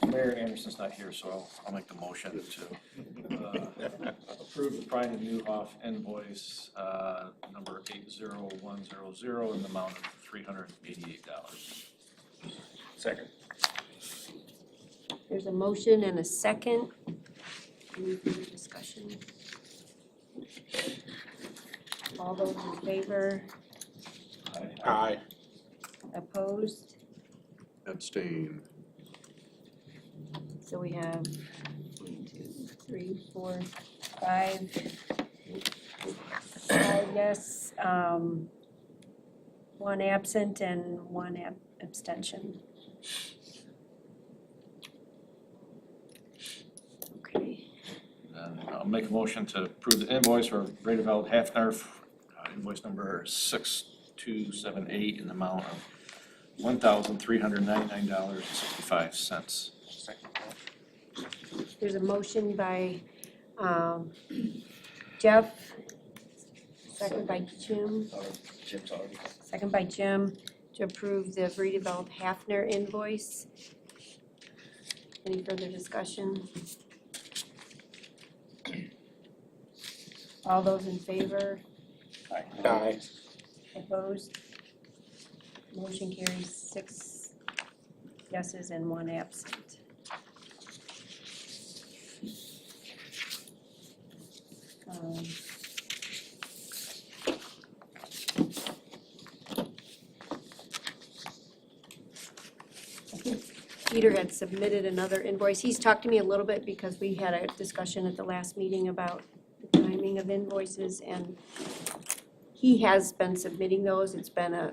Mayor Anderson's not here, so I'll make the motion to approve the Prine and Newhoff invoice, number 80100 in the amount of $388. Second. There's a motion and a second. Any further discussion? All those in favor, Aye. opposed? Abstain. So we have 1, 2, 3, 4, 5. 5 yes, 1 absent and 1 abstention. Okay, I'll make a motion to approve the invoice for Radeveld Hafner, invoice number 6278 in the amount of $1,399.65. there's a motion by Jeff, second by Jim. Jim's already. Second by Jim to approve the redeveloped Hafner invoice. Any further discussion? All those in favor, Aye. opposed? Motion carries 6 yeses and 1 absent. I think Peter had submitted another invoice. He's talked to me a little bit because we had a discussion at the last meeting about the timing of invoices, and he has been submitting those. It's been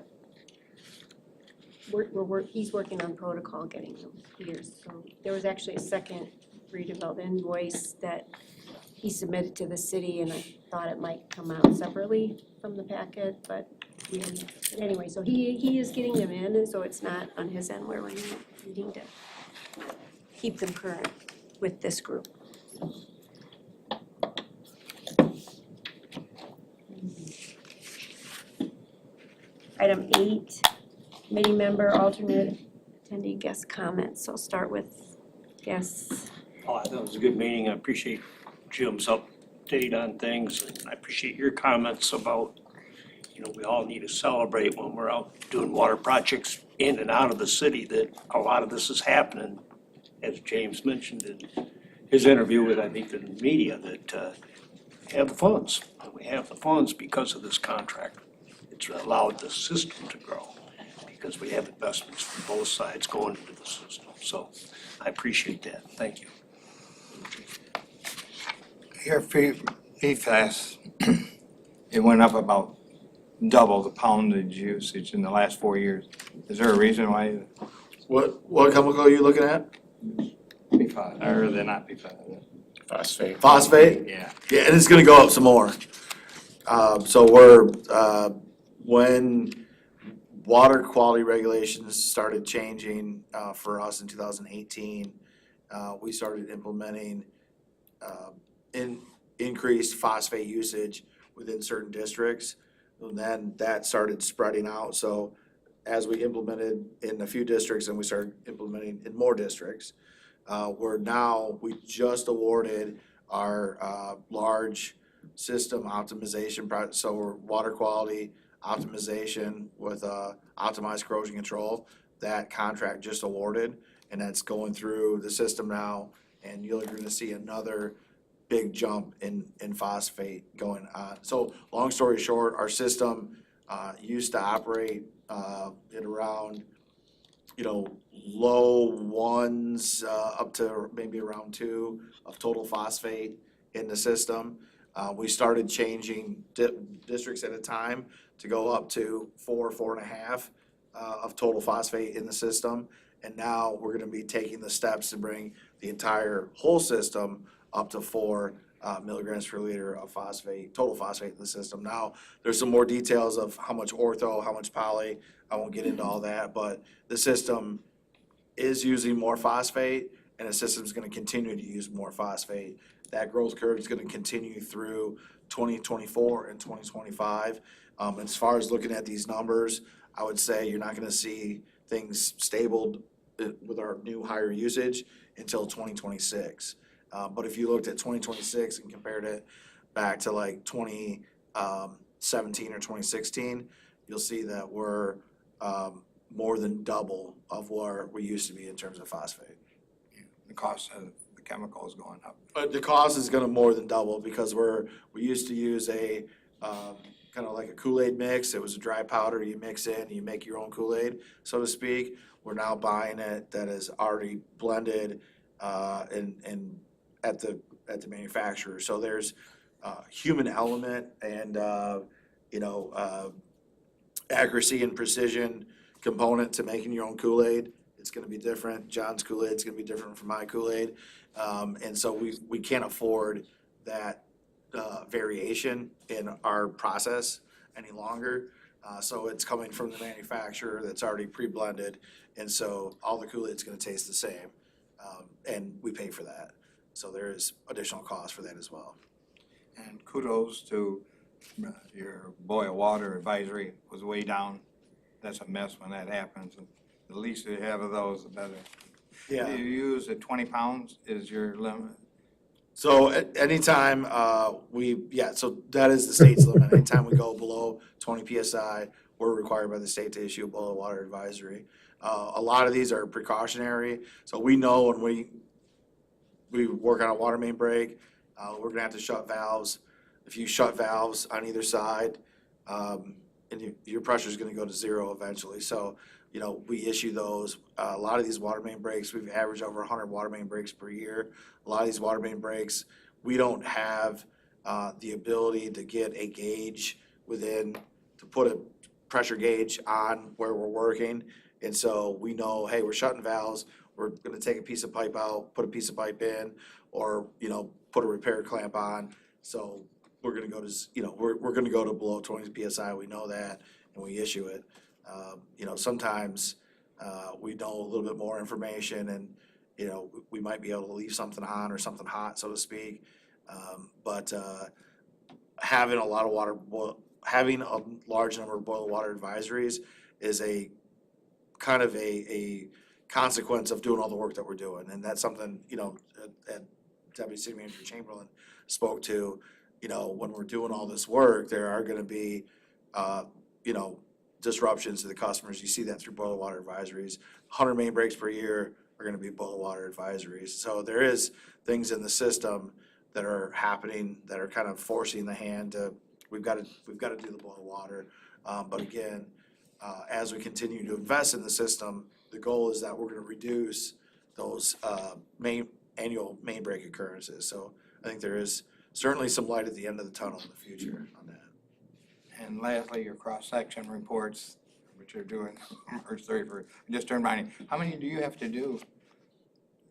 he's working on protocol getting them here. So there was actually a second redeveloped invoice that he submitted to the city, and I thought it might come out separately from the packet, but we didn't. Anyway, so he is getting them in, and so it's not on his end where we're needing to keep them current with this group. Item 8, committee member, alternate attendee guest comments. So I'll start with guests. Oh, I thought it was a good meeting. I appreciate Jim's update on things. And I appreciate your comments about, we all need to celebrate when we're out doing water projects in and out of the city, that a lot of this is happening, as James mentioned in his interview with, I think, the media, that we have the funds. We have the funds because of this contract. It's allowed the system to grow because we have investments from both sides going into the system. So I appreciate that. Thank you. Your PFAS, it went up about double the poundage usage in the last 4 years. Is there a reason why What chemical are you looking at? PFAS, or they're not PFAS? Phosphate. Phosphate? Yeah. Yeah, and it's gonna go up some more. So we're, when water quality regulations started changing, for us in 2018, we started implementing increased phosphate usage within certain districts. And then that started spreading out, so as we implemented in a few districts and we started implementing in more districts, we just awarded our large system optimization project, so we're water quality optimization with optimized corrosion control. That contract just awarded, and that's going through the system now, and you're gonna see another big jump in phosphate going on. So long story short, our system used to operate at around, low ones up to maybe around 2 of total phosphate in the system. We started changing districts at a time to go up to 4.5 of total phosphate in the system. And now we're gonna be taking the steps to bring the entire whole system up to 4 milligrams per liter of phosphate, total phosphate in the system. Now, there's some more details of how much ortho, how much poly. I won't get into all that, but the system is using more phosphate, and the system's gonna continue to use more phosphate. That growth curve is gonna continue through 2024 and 2025. As far as looking at these numbers, I would say you're not gonna see things stable with our new higher usage until 2026. But if you looked at 2026 and compared it back to like 2017 or 2016, you'll see that we're more than double of where we used to be in terms of phosphate. The cost of the chemical is going up. But the cost is gonna more than double because we used to use a kind of like a Kool-Aid mix. It was a dry powder you mix in, you make your own Kool-Aid, so to speak. We're now buying it that is already blended and at the manufacturer. So there's human element and accuracy and precision component to making your own Kool-Aid. It's gonna be different. John's Kool-Aid is gonna be different from my Kool-Aid. And so we can't afford that variation in our process any longer. So it's coming from the manufacturer that's already pre-blended, and so all the Kool-Aid's gonna taste the same. And we pay for that. So there is additional cost for that as well. And kudos to your boil water advisory was way down. That's a mess when that happens. And the least you have of those, the better. Do you use 20 pounds is your limit? So at anytime so that is the state's limit. Anytime we go below 20 PSI, we're required by the state to issue a boil water advisory. A lot of these are precautionary, so we know when we work on a water main break, we're gonna have to shut valves. If you shut valves on either side, and your pressure's gonna go to 0 eventually. So, we issue those. A lot of these water main breaks, we've averaged over 100 water main breaks per year. A lot of these water main breaks, we don't have the ability to get a gauge to put a pressure gauge on where we're working. And so we know, hey, we're shutting valves, we're gonna take a piece of pipe out, put a piece of pipe in, or, put a repair clamp on. So we're gonna go to, we're gonna go to below 20 PSI, we know that, and we issue it. Sometimes we know a little bit more information and, we might be able to leave something on or something hot, so to speak. But having a large number of boil water advisories is a kind of a consequence of doing all the work that we're doing. And that's something, Deputy City Manager Chamberlain spoke to, when we're doing all this work, there are gonna be, disruptions to the customers. You see that through boil water advisories. 100 main breaks per year are gonna be boil water advisories. So there is things in the system that are happening that are kind of forcing the hand to, we've gotta do the boil water. But again, as we continue to invest in the system, the goal is that we're gonna reduce those annual main break occurrences. So I think there is certainly some light at the end of the tunnel in the future on that. And lastly, your cross-section reports, which you're doing March 31st. Just a reminder, how many do you have to do?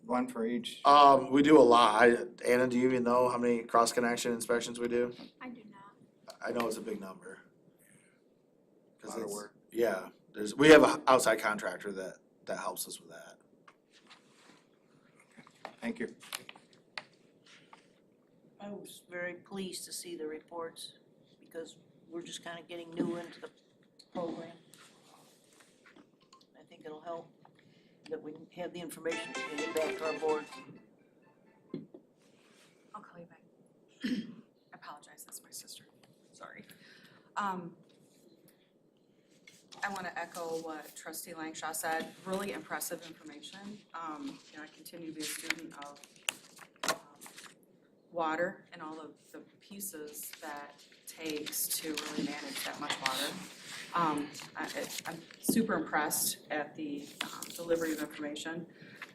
One for each? We do a lot. Anna, do you even know how many cross-connection inspections we do? I do not. I know it's a big number. A lot of work. Yeah, we have an outside contractor that helps us with that. Thank you. I was very pleased to see the reports because we're just kind of getting new into the program. I think it'll help that we have the information to get it back to our board. I'll call you back. I apologize, that's my sister. Sorry. I want to echo what Trustee Langshaw said. Really impressive information. I continue to be a student of water and all of the pieces that takes to really manage that much water. I'm super impressed at the delivery of information.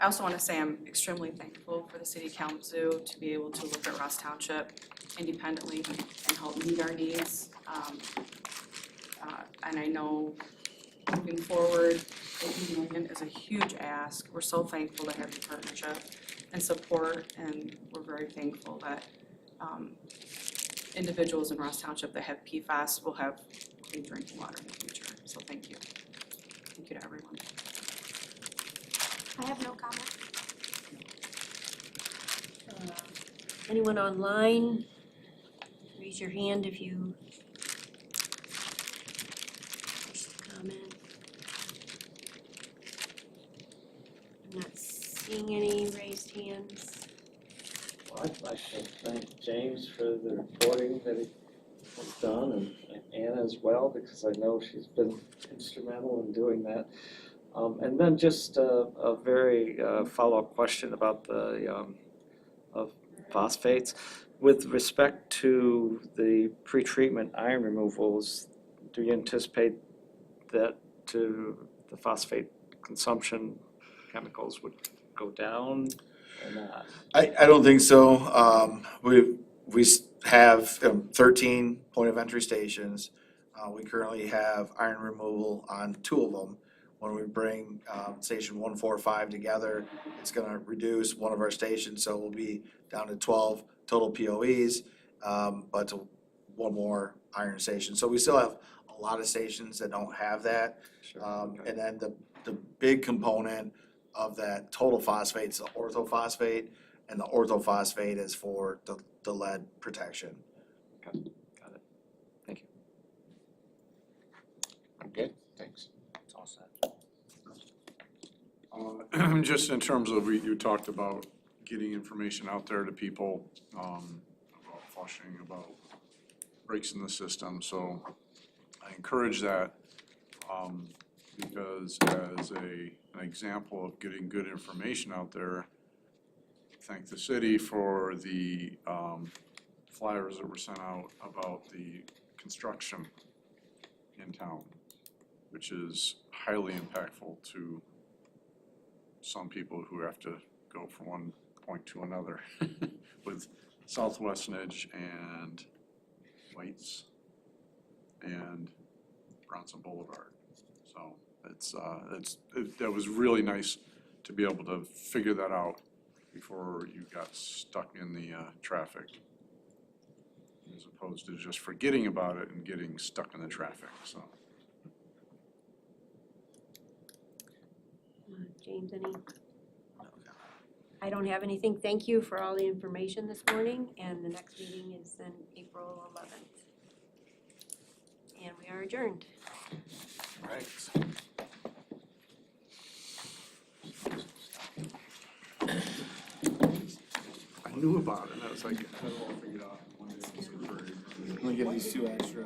I also want to say I'm extremely thankful for the City Council to be able to look at Ross Township independently and help meet our needs. And I know moving forward, 18 million is a huge ask. We're so thankful to have your partnership and support, and we're very thankful that individuals in Ross Township that have PFAS will have clean drinking water in the future. So thank you. Thank you to everyone. I have no comment. Anyone online? Raise your hand if you wish to comment. I'm not seeing any raised hands. Well, I'd like to thank James for the reporting that he has done, and Anna as well, because I know she's been instrumental in doing that. And then just a very follow-up question about the of phosphates. With respect to the pretreatment iron removals, do you anticipate that the phosphate consumption chemicals would go down or not? I don't think so. We have 13 point of entry stations. We currently have iron removal on 2 of them. When we bring station 1, 4, 5 together, it's gonna reduce one of our stations, so we'll be down to 12 total POEs, but to 1 more iron station. So we still have a lot of stations that don't have that. Sure. And then the big component of that total phosphate is the orthophosphate, and the orthophosphate is for the lead protection. Got it. Thank you. Okay, thanks. It's all set. Just in terms of, you talked about getting information out there to people, about flushing, about breaks in the system, so I encourage that, because as an example of getting good information out there, thank the city for the flyers that were sent out about the construction in town, which is highly impactful to some people who have to go from one point to another with Southwest Edge and White's and Bronson Boulevard. So that was really nice to be able to figure that out before you got stuck in the traffic, as opposed to just forgetting about it and getting stuck in the traffic, so. James, any? I don't have anything. Thank you for all the information this morning, and the next meeting is then April 11th. And we are adjourned. Right. I knew about it, and I was like, I don't know if I figured out one day. I'm gonna give these 2 extra.